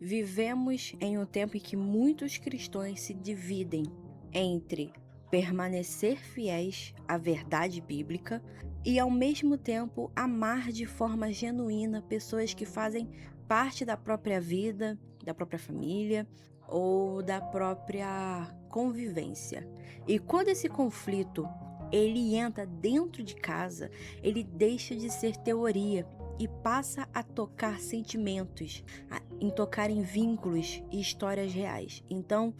Vivemos em um tempo em que muitos cristãos se dividem entre permanecer fiéis à verdade bíblica e, ao mesmo tempo, amar de forma genuína pessoas que fazem parte da própria vida, da própria família ou da própria convivência. E quando esse conflito ele entra dentro de casa, ele deixa de ser teoria e passa a tocar sentimentos, em tocar em vínculos e histórias reais. Então,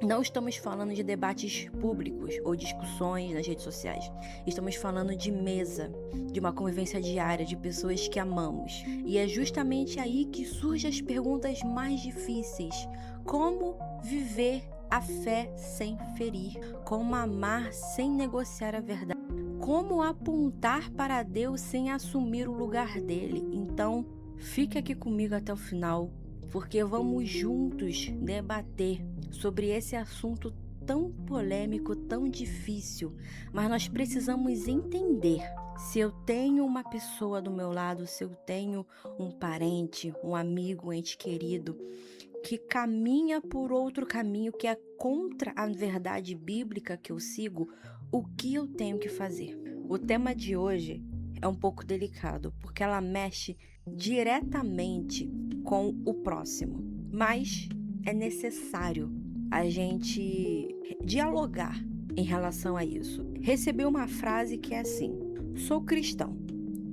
não estamos falando de debates públicos ou discussões nas redes sociais. Estamos falando de mesa, de uma convivência diária, de pessoas que amamos. E é justamente aí que surgem as perguntas mais difíceis. Como viver a fé sem ferir? Como amar sem negociar a verdade? Como apontar para Deus sem assumir o lugar dele? Então, fique aqui comigo até o final, porque vamos juntos debater sobre esse assunto tão polêmico, tão difícil. Mas nós precisamos entender: se eu tenho uma pessoa do meu lado, se eu tenho um parente, um amigo, um ente querido, que caminha por outro caminho que é contra a verdade bíblica que eu sigo, o que eu tenho que fazer? O tema de hoje é um pouco delicado, porque ela mexe diretamente com o próximo, mas é necessário a gente dialogar em relação a isso. Recebi uma frase que é assim: sou cristão,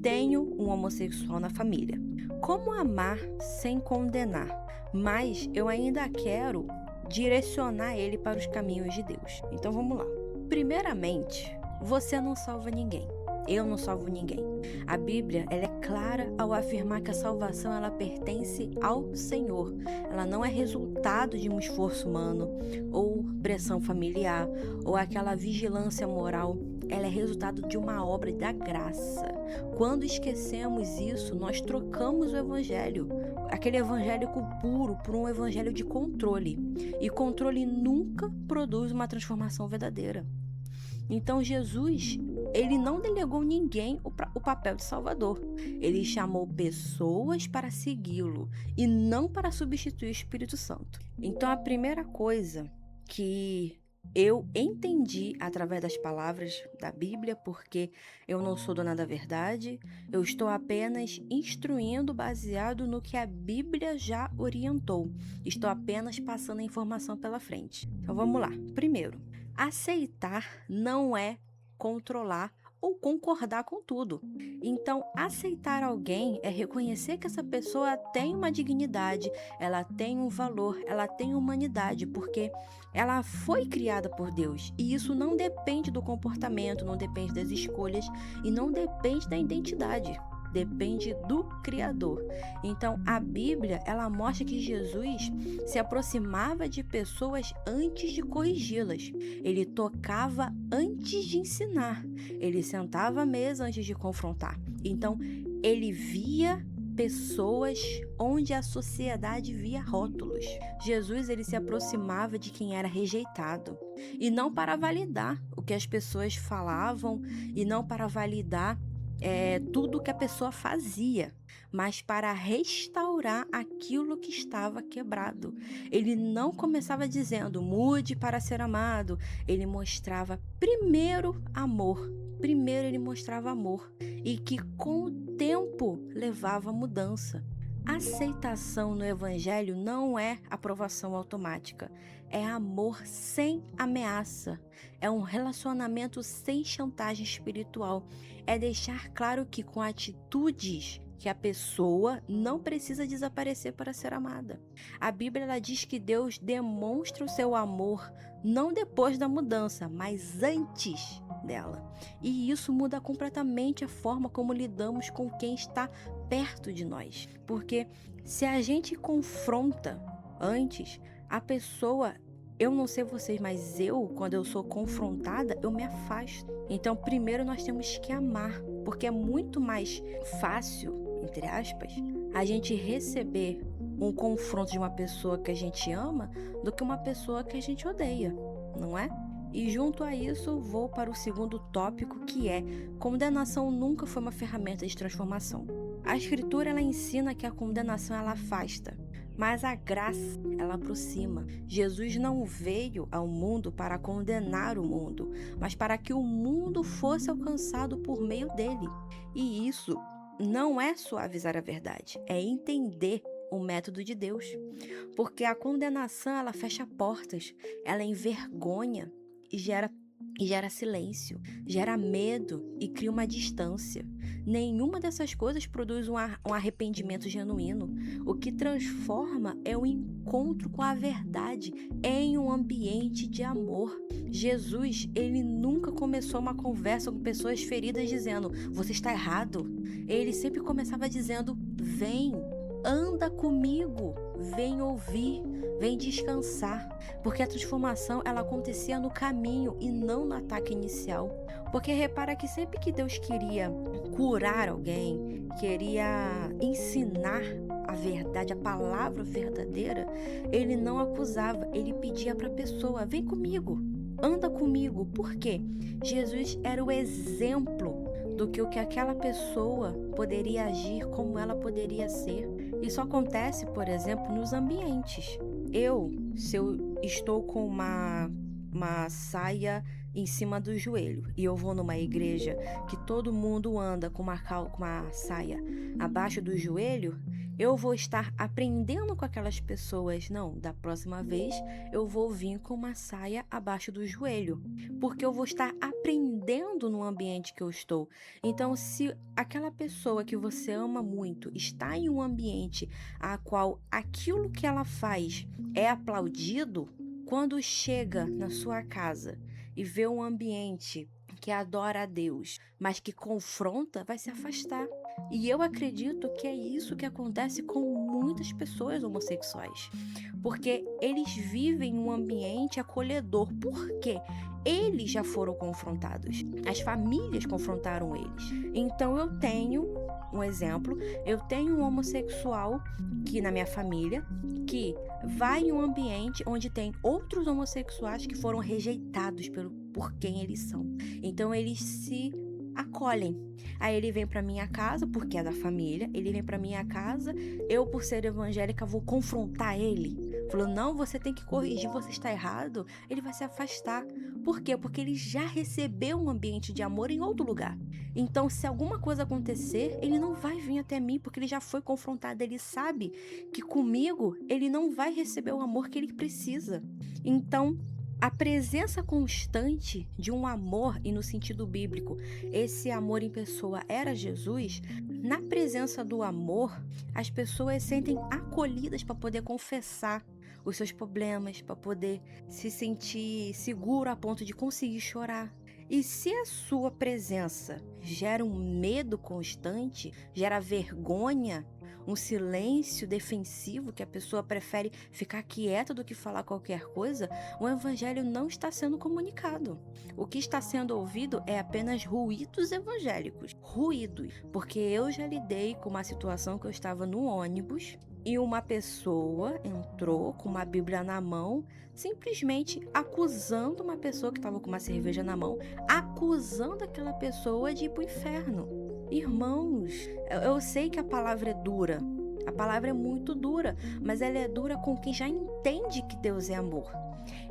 tenho um homossexual na família. Como amar sem condenar? Mas eu ainda quero direcionar ele para os caminhos de Deus. Então vamos lá. Primeiramente, você não salva ninguém. Eu não salvo ninguém. A Bíblia ela é clara ao afirmar que a salvação ela pertence ao Senhor. Ela não é resultado de um esforço humano, ou pressão familiar, ou aquela vigilância moral. Ela é resultado de uma obra da graça. Quando esquecemos isso, nós trocamos o evangelho, aquele evangélico puro, por um evangelho de controle. E controle nunca produz uma transformação verdadeira. Então Jesus, ele não delegou ninguém o papel de salvador. Ele chamou pessoas para segui-lo e não para substituir o Espírito Santo. Então a primeira coisa que eu entendi através das palavras da Bíblia, porque eu não sou dona da verdade, eu estou apenas instruindo baseado no que a Bíblia já orientou. Estou apenas passando a informação pela frente. Então vamos lá. Primeiro, aceitar não é controlar ou concordar com tudo. Então, aceitar alguém é reconhecer que essa pessoa tem uma dignidade, ela tem um valor, ela tem humanidade, porque ela foi criada por Deus. E isso não depende do comportamento, não depende das escolhas e não depende da identidade. Depende do Criador. Então, a Bíblia, ela mostra que Jesus se aproximava de pessoas antes de corrigi-las. Ele tocava antes de ensinar. Ele sentava à mesa antes de confrontar. Então, ele via pessoas onde a sociedade via rótulos. Jesus, ele se aproximava de quem era rejeitado. E não para validar o que as pessoas falavam e não para validar tudo que a pessoa fazia, mas para restaurar aquilo que estava quebrado. Ele não começava dizendo, mude para ser amado. Ele mostrava primeiro amor. Primeiro ele mostrava amor e que com o tempo levava a mudança. Aceitação no Evangelho não é aprovação automática, é amor sem ameaça, é um relacionamento sem chantagem espiritual, é deixar claro que com atitudes que a pessoa não precisa desaparecer para ser amada. A Bíblia ela diz que Deus demonstra o seu amor não depois da mudança, mas antes dela. E isso muda completamente a forma como lidamos com quem está perto de nós. Porque se a gente confronta antes, a pessoa, eu não sei vocês, mas quando eu sou confrontada, eu me afasto. Então, primeiro nós temos que amar, porque é muito mais fácil, entre aspas, a gente receber um confronto de uma pessoa que a gente ama do que uma pessoa que a gente odeia, não é? E junto a isso, vou para o segundo tópico, que é: condenação nunca foi uma ferramenta de transformação. A Escritura ela ensina que a condenação ela afasta, mas a graça, ela aproxima. Jesus não veio ao mundo para condenar o mundo, mas para que o mundo fosse alcançado por meio dele. E isso não é suavizar a verdade, é entender o método de Deus. Porque a condenação, ela fecha portas, ela envergonha e gera silêncio, gera medo e cria uma distância. Nenhuma dessas coisas produz um arrependimento genuíno. O que transforma é o encontro com a verdade em um ambiente de amor. Jesus, ele nunca começou uma conversa com pessoas feridas dizendo: você está errado. Ele sempre começava dizendo: vem, anda comigo, vem ouvir, vem descansar, porque a transformação, ela acontecia no caminho e não no ataque inicial. Porque repara que sempre que Deus queria curar alguém, queria ensinar a verdade, a palavra verdadeira, ele não acusava, ele pedia para a pessoa: vem comigo, anda comigo. Por quê? Jesus era o exemplo do que aquela pessoa poderia agir, como ela poderia ser. Isso acontece, por exemplo, nos ambientes. Se eu estou com uma saia em cima do joelho e eu vou numa igreja que todo mundo anda com uma saia abaixo do joelho, eu vou estar aprendendo com aquelas pessoas: não, da próxima vez eu vou vir com uma saia abaixo do joelho, porque eu vou estar aprendendo no ambiente que eu estou. Então, se aquela pessoa que você ama muito está em um ambiente a qual aquilo que ela faz é aplaudido, quando chega na sua casa e vê um ambiente que adora a Deus, mas que confronta, vai se afastar. E eu acredito que é isso que acontece com muitas pessoas homossexuais, porque eles vivem um ambiente acolhedor. Por quê? Eles já foram confrontados, as famílias confrontaram eles. Então eu tenho um exemplo, eu tenho um homossexual que na minha família, que vai em um ambiente onde tem outros homossexuais que foram rejeitados por quem eles são. Então eles se acolhem. Aí ele vem pra minha casa, porque é da família, ele vem pra minha casa, eu, por ser evangélica, vou confrontar ele. Falou: não, você tem que corrigir, você está errado. Ele vai se afastar. Por quê? Porque ele já recebeu um ambiente de amor em outro lugar. Então, se alguma coisa acontecer, ele não vai vir até mim, porque ele já foi confrontado. Ele sabe que comigo ele não vai receber o amor que ele precisa. Então, a presença constante de um amor, e no sentido bíblico, esse amor em pessoa era Jesus. Na presença do amor, as pessoas sentem acolhidas para poder confessar os seus problemas, para poder se sentir seguro a ponto de conseguir chorar. E se a sua presença gera um medo constante, gera vergonha, um silêncio defensivo, que a pessoa prefere ficar quieta do que falar qualquer coisa, o evangelho não está sendo comunicado. O que está sendo ouvido é apenas ruídos evangélicos. Ruídos. Porque eu já lidei com uma situação que eu estava no ônibus e uma pessoa entrou com uma Bíblia na mão, simplesmente acusando uma pessoa que estava com uma cerveja na mão, acusando aquela pessoa de ir para o inferno. Irmãos, eu sei que a palavra é dura, a palavra é muito dura, mas ela é dura com quem já entende que Deus é amor.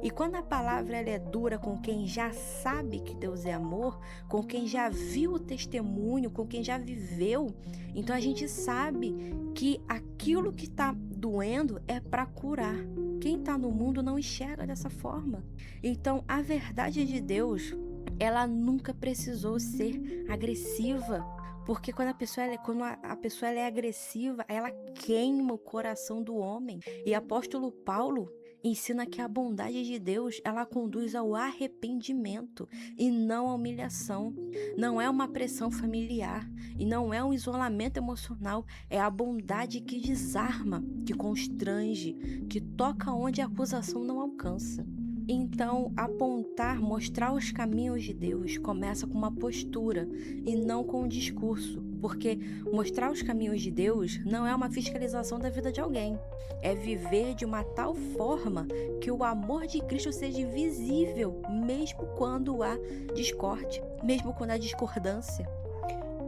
E quando a palavra ela é dura com quem já sabe que Deus é amor, com quem já viu o testemunho, com quem já viveu, então a gente sabe que aquilo que está doendo é para curar. Quem está no mundo não enxerga dessa forma. Então a verdade de Deus, ela nunca precisou ser agressiva. Porque quando a pessoa é agressiva, ela queima o coração do homem. E apóstolo Paulo ensina que a bondade de Deus, ela conduz ao arrependimento e não à humilhação. Não é uma pressão familiar e não é um isolamento emocional. É a bondade que desarma, que constrange, que toca onde a acusação não alcança. Então, apontar, mostrar os caminhos de Deus começa com uma postura e não com um discurso, porque mostrar os caminhos de Deus não é uma fiscalização da vida de alguém, é viver de uma tal forma que o amor de Cristo seja visível, mesmo quando há discórdia, mesmo quando há discordância.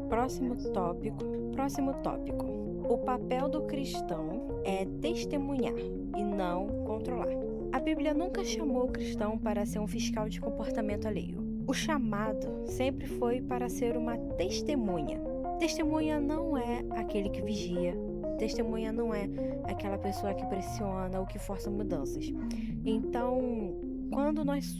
Próximo tópico. O papel do cristão é testemunhar e não controlar. A Bíblia nunca chamou o cristão para ser um fiscal de comportamento alheio. O chamado sempre foi para ser uma testemunha. Testemunha não é aquele que vigia. Testemunha não é aquela pessoa que pressiona ou que força mudanças. Então, quando nós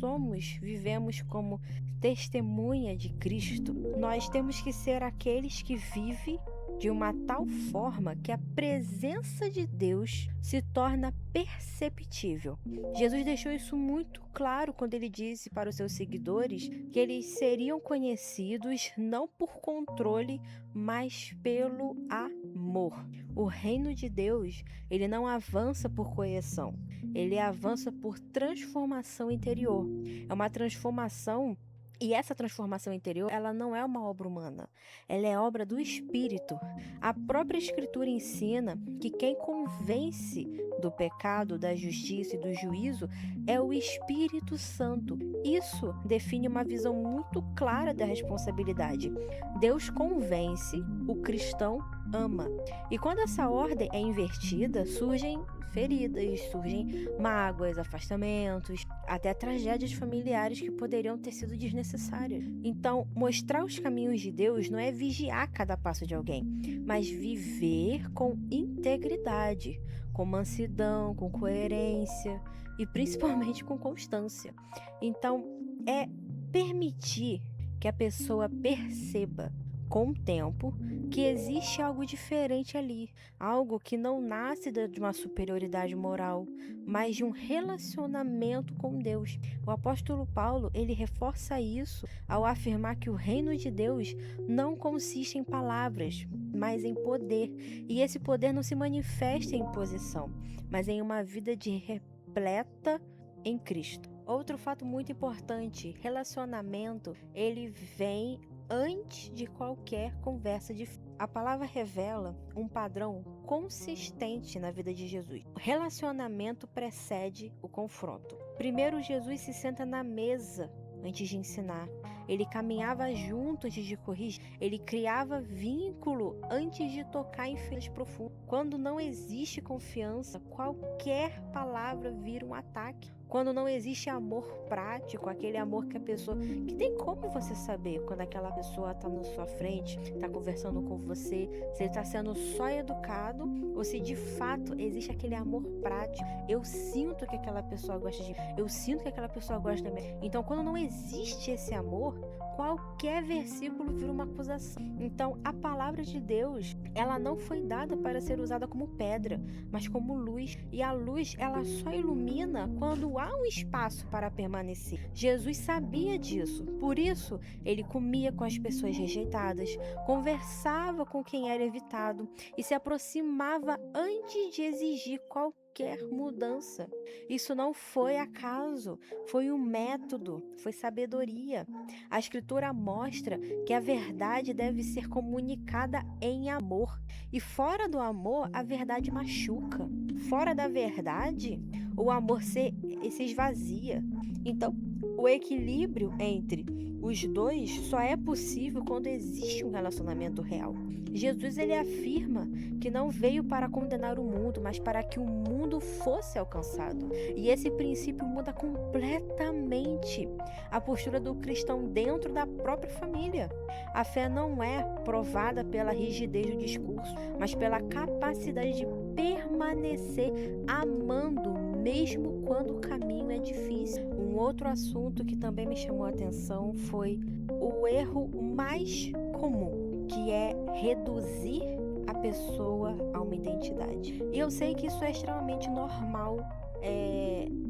vivemos como testemunha de Cristo, nós temos que ser aqueles que vivem de uma tal forma que a presença de Deus se torna perceptível. Jesus deixou isso muito claro quando ele disse para os seus seguidores que eles seriam conhecidos não por controle, mas pelo amor. O reino de Deus, ele não avança por correção, ele avança por transformação interior. É uma transformação. E essa transformação interior, ela não é uma obra humana, ela é obra do Espírito. A própria Escritura ensina que quem convence do pecado, da justiça e do juízo é o Espírito Santo. Isso define uma visão muito clara da responsabilidade. Deus convence, o cristão ama. E quando essa ordem é invertida, surgem feridas, surgem mágoas, afastamentos, até tragédias familiares que poderiam ter sido desnecessárias. Então, mostrar os caminhos de Deus não é vigiar cada passo de alguém, mas viver com integridade, com mansidão, com coerência e principalmente com constância. Então, é permitir que a pessoa perceba com o tempo que existe algo diferente ali, algo que não nasce de uma superioridade moral, mas de um relacionamento com Deus. O apóstolo Paulo, ele reforça isso ao afirmar que o reino de Deus não consiste em palavras, mas em poder. E esse poder não se manifesta em posição, mas em uma vida de repleta em Cristo. Outro fato muito importante, relacionamento, ele vem antes de qualquer conversa de fé. A palavra revela um padrão consistente na vida de Jesus. O relacionamento precede o confronto. Primeiro, Jesus se senta na mesa antes de ensinar. Ele caminhava junto antes de corrigir. Ele criava vínculo antes de tocar em feridas profundas. Quando não existe confiança, qualquer palavra vira um ataque. Quando não existe amor prático, aquele amor que a pessoa... Que tem como você saber quando aquela pessoa está na sua frente, está conversando com você, se ele está sendo só educado ou se de fato existe aquele amor prático. Eu sinto que aquela pessoa gosta de mim. Eu sinto que aquela pessoa gosta de mim. Então, quando não existe esse amor, qualquer versículo vira uma acusação. Então, a palavra de Deus, ela não foi dada para ser usada como pedra, mas como luz. E a luz, ela só ilumina quando há um espaço para permanecer. Jesus sabia disso. Por isso, ele comia com as pessoas rejeitadas, conversava com quem era evitado e se aproximava antes de exigir qualquer mudança. Isso não foi acaso, foi um método, foi sabedoria. A Escritura mostra que a verdade deve ser comunicada em amor. E fora do amor, a verdade machuca. Fora da verdade, o amor se esvazia. Então, o equilíbrio entre os dois só é possível quando existe um relacionamento real. Jesus, ele afirma que não veio para condenar o mundo, mas para que o mundo fosse alcançado. E esse princípio muda completamente a postura do cristão dentro da própria família. A fé não é provada pela rigidez do discurso, mas pela capacidade de permanecer amando, mesmo quando o caminho é difícil. Um outro assunto que também me chamou a atenção foi o erro mais comum, que é reduzir a pessoa a uma identidade. E eu sei que isso é extremamente normal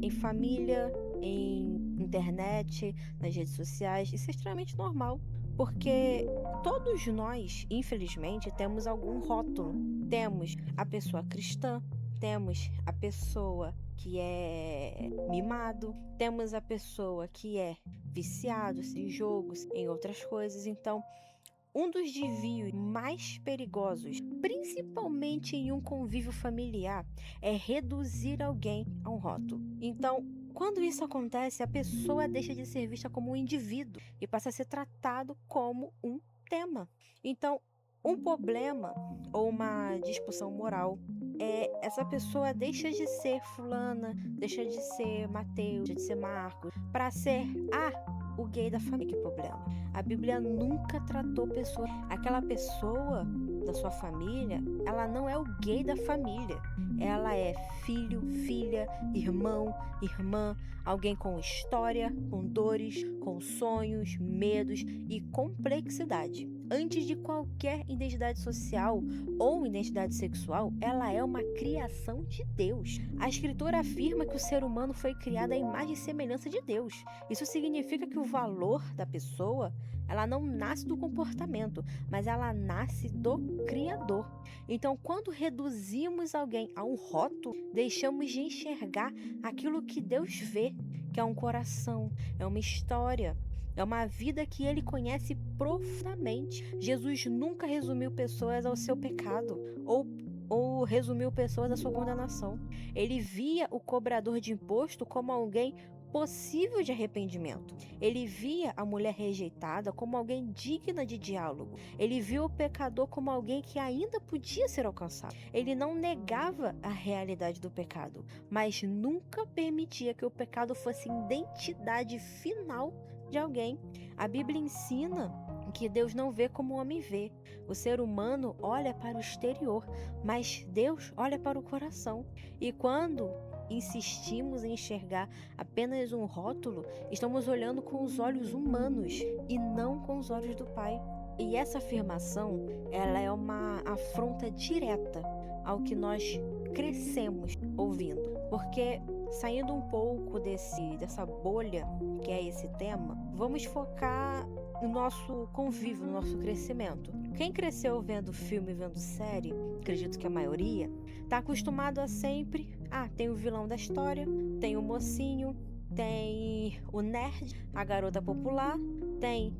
em família, em internet, nas redes sociais. Isso é extremamente normal, porque todos nós, infelizmente, temos algum rótulo. Temos a pessoa cristã, temos a pessoa que é mimado, temos a pessoa que é viciado em jogos, em outras coisas. Então, um dos desvios mais perigosos, principalmente em um convívio familiar, é reduzir alguém a um rótulo. Então, quando isso acontece, a pessoa deixa de ser vista como um indivíduo e passa a ser tratado como um tema. Então, Um problema ou uma discussão moral essa pessoa deixa de ser fulana, deixa de ser Mateus, deixa de ser Marcos, para ser o gay da família. Que problema? A Bíblia nunca tratou aquela pessoa da sua família, ela não é o gay da família. Ela é filho, filha, irmão, irmã, alguém com história, com dores, com sonhos, medos e complexidade. Antes de qualquer identidade social ou identidade sexual, ela é uma criação de Deus. A Escritura afirma que o ser humano foi criado à imagem e semelhança de Deus. Isso significa que o valor da pessoa, ela não nasce do comportamento, mas ela nasce do Criador. Então, quando reduzimos alguém a um rótulo, deixamos de enxergar aquilo que Deus vê, que é um coração, é uma história. É uma vida que ele conhece profundamente. Jesus nunca resumiu pessoas ao seu pecado ou resumiu pessoas à sua condenação. Ele via o cobrador de imposto como alguém possível de arrependimento. Ele via a mulher rejeitada como alguém digna de diálogo. Ele viu o pecador como alguém que ainda podia ser alcançado. Ele não negava a realidade do pecado, mas nunca permitia que o pecado fosse identidade final de alguém. A Bíblia ensina que Deus não vê como o homem vê. O ser humano olha para o exterior, mas Deus olha para o coração. E quando insistimos em enxergar apenas um rótulo, estamos olhando com os olhos humanos e não com os olhos do Pai. E essa afirmação, ela é uma afronta direta ao que nós crescemos ouvindo. Porque saindo um pouco dessa bolha que é esse tema, vamos focar no nosso convívio, no nosso crescimento. Quem cresceu vendo filme, vendo série, acredito que a maioria, está acostumado a sempre, tem o vilão da história, tem o mocinho, tem o nerd, a garota popular, tem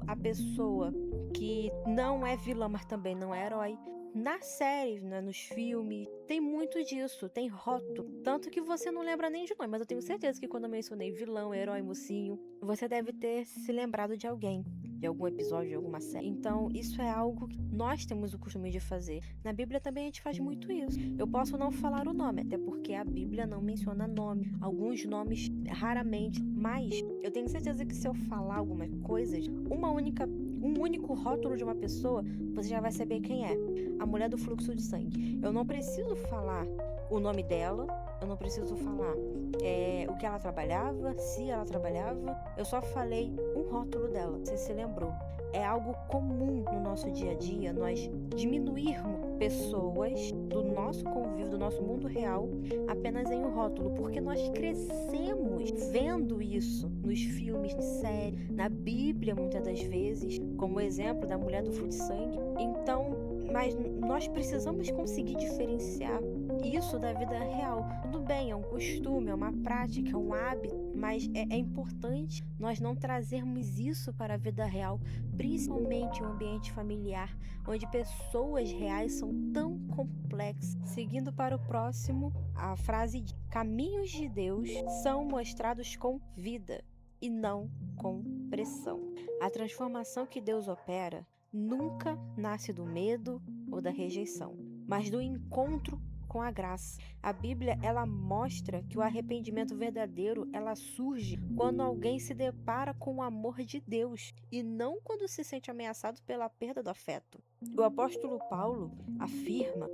a pessoa que não é vilã, mas também não é herói. Na série, né, nos filmes, tem muito disso, tem rótulo. Tanto que você não lembra nem de nome, mas eu tenho certeza que quando eu mencionei vilão, herói, mocinho, você deve ter se lembrado de alguém, de algum episódio, de alguma série. Então, isso é algo que nós temos o costume de fazer. Na Bíblia também a gente faz muito isso. Eu posso não falar o nome, até porque a Bíblia não menciona nome. Alguns nomes, raramente. Mas eu tenho certeza que se eu falar algumas coisas, um único rótulo de uma pessoa, você já vai saber quem é. A mulher do fluxo de sangue. Eu não preciso falar o nome dela, eu não preciso falar o que ela trabalhava, se ela trabalhava. Eu só falei um rótulo dela. Você se lembrou? É algo comum no nosso dia a dia nós diminuirmos pessoas do nosso convívio, do nosso mundo real, apenas em um rótulo, porque nós crescemos vendo isso nos filmes, em séries, na Bíblia, muitas das vezes, como o exemplo da mulher do fluxo de sangue. Então, mas nós precisamos conseguir diferenciar isso da vida real. Tudo bem, é um costume, é uma prática, é um hábito, mas é importante nós não trazermos isso para a vida real, principalmente em um ambiente familiar, onde pessoas reais são tão complexas. Seguindo para o próximo, a frase diz: caminhos de Deus são mostrados com vida e não com pressão. A transformação que Deus opera nunca nasce do medo ou da rejeição, mas do encontro com a graça. A Bíblia, ela mostra que o arrependimento verdadeiro, ela surge quando alguém se depara com o amor de Deus e não quando se sente ameaçado pela perda do afeto. O apóstolo Paulo afirma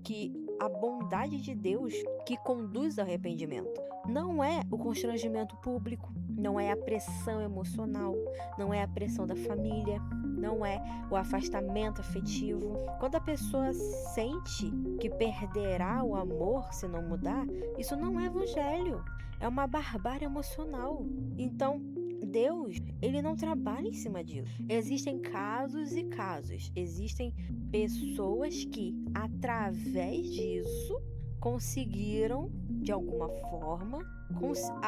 que a bondade de Deus que conduz ao arrependimento não é o constrangimento público, não é a pressão emocional, não é a pressão da família, não é o afastamento afetivo. Quando a pessoa sente que perderá o amor se não mudar, isso não é evangelho, é uma barbárie emocional. Então, Deus, ele não trabalha em cima disso. Existem casos e casos. Existem pessoas que, através disso, conseguiram, de alguma forma,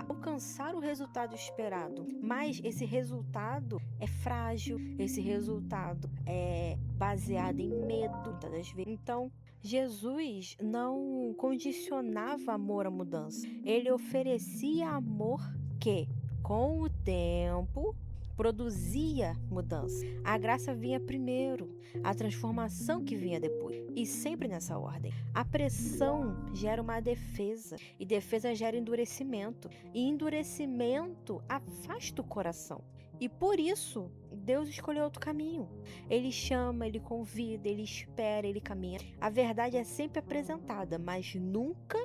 alcançar o resultado esperado. Mas esse resultado é frágil, esse resultado é baseado em medo, muitas das vezes. Então, Jesus não condicionava amor à mudança. Ele oferecia amor que, com o tempo, produzia mudança. A graça vinha primeiro, a transformação que vinha depois, e sempre nessa ordem. A pressão gera uma defesa, e defesa gera endurecimento, e endurecimento afasta o coração. E por isso, Deus escolheu outro caminho. Ele chama, ele convida, ele espera, ele caminha. A verdade é sempre apresentada, mas nunca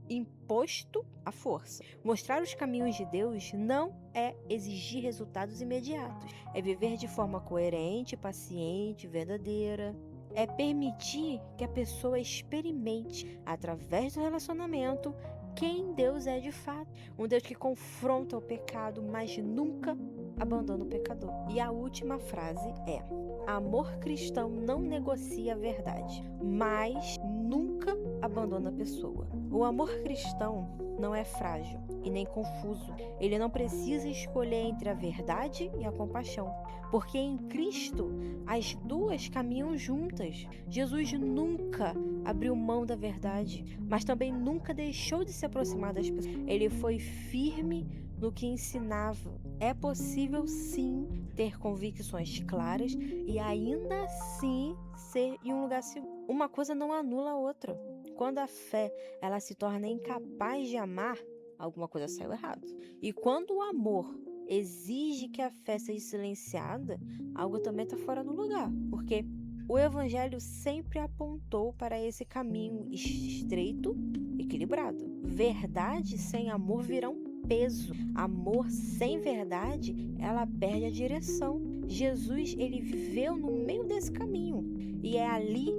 imposto à força. Mostrar os caminhos de Deus não é exigir resultados imediatos. É viver de forma coerente, paciente, verdadeira. É permitir que a pessoa experimente, através do relacionamento, quem Deus é de fato. Um Deus que confronta o pecado, mas nunca abandona o pecador. E a última frase é: amor cristão não negocia a verdade, mas nunca abandona a pessoa. O amor cristão não é frágil e nem confuso. Ele não precisa escolher entre a verdade e a compaixão, porque em Cristo as duas caminham juntas. Jesus nunca abriu mão da verdade, mas também nunca deixou de se aproximar das pessoas. Ele foi firme no que ensinava. É possível sim ter convicções claras e ainda assim ser em um lugar seguro. Uma coisa não anula a outra. Quando a fé ela se torna incapaz de amar, alguma coisa saiu errado. E quando o amor exige que a fé seja silenciada, algo também está fora do lugar. Porque o Evangelho sempre apontou para esse caminho estreito, equilibrado. Verdade sem amor virá um peso. Amor sem verdade, ela perde a direção. Jesus, ele viveu no meio desse caminho. E é ali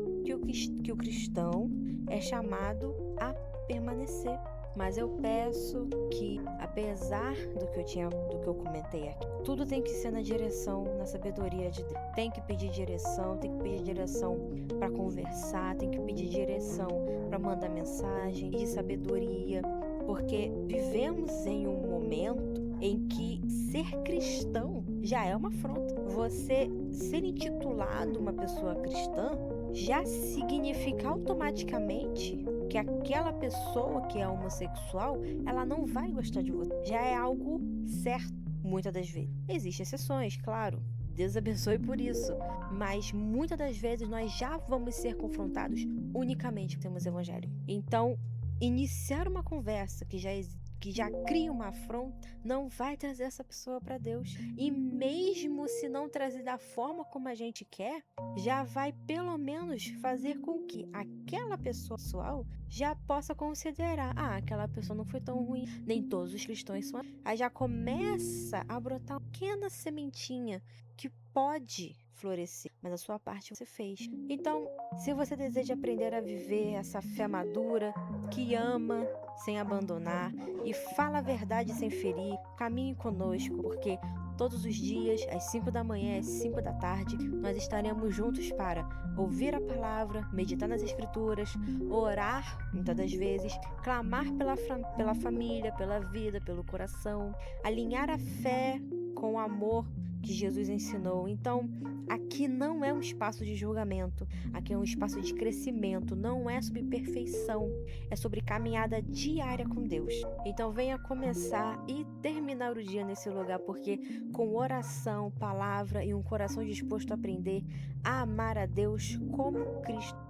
que o cristão é chamado a permanecer. Mas eu peço que, apesar do que eu comentei aqui, tudo tem que ser na direção, na sabedoria de Deus. Tem que pedir direção para conversar, tem que pedir direção para mandar mensagem de sabedoria, porque vivemos em um momento em que ser cristão já é uma afronta. Você ser intitulado uma pessoa cristã já significa automaticamente que aquela pessoa que é homossexual, ela não vai gostar de você. Já é algo certo, muitas das vezes. Existem exceções, claro. Deus abençoe por isso. Mas muitas das vezes nós já vamos ser confrontados unicamente pelo evangelho. Então, iniciar uma conversa que já cria uma afronta, não vai trazer essa pessoa para Deus. E mesmo se não trazer da forma como a gente quer, já vai pelo menos fazer com que aquela pessoa pessoal já possa considerar: aquela pessoa não foi tão ruim, nem todos os cristãos são. Aí já começa a brotar uma pequena sementinha que pode florescer, mas a sua parte você fez. Então, se você deseja aprender a viver essa fé madura, que ama sem abandonar e fala a verdade sem ferir, caminhe conosco, porque todos os dias, às 5 da manhã, às 5 da tarde, nós estaremos juntos para ouvir a palavra, meditar nas escrituras, orar, muitas das vezes, clamar pela família, pela vida, pelo coração, alinhar a fé com o amor que Jesus ensinou. Então, aqui não é um espaço de julgamento, aqui é um espaço de crescimento, não é sobre perfeição, é sobre caminhada diária com Deus. Então, venha começar e terminar o dia nesse lugar, porque com oração, palavra e um coração disposto a aprender a amar a Deus como Cristo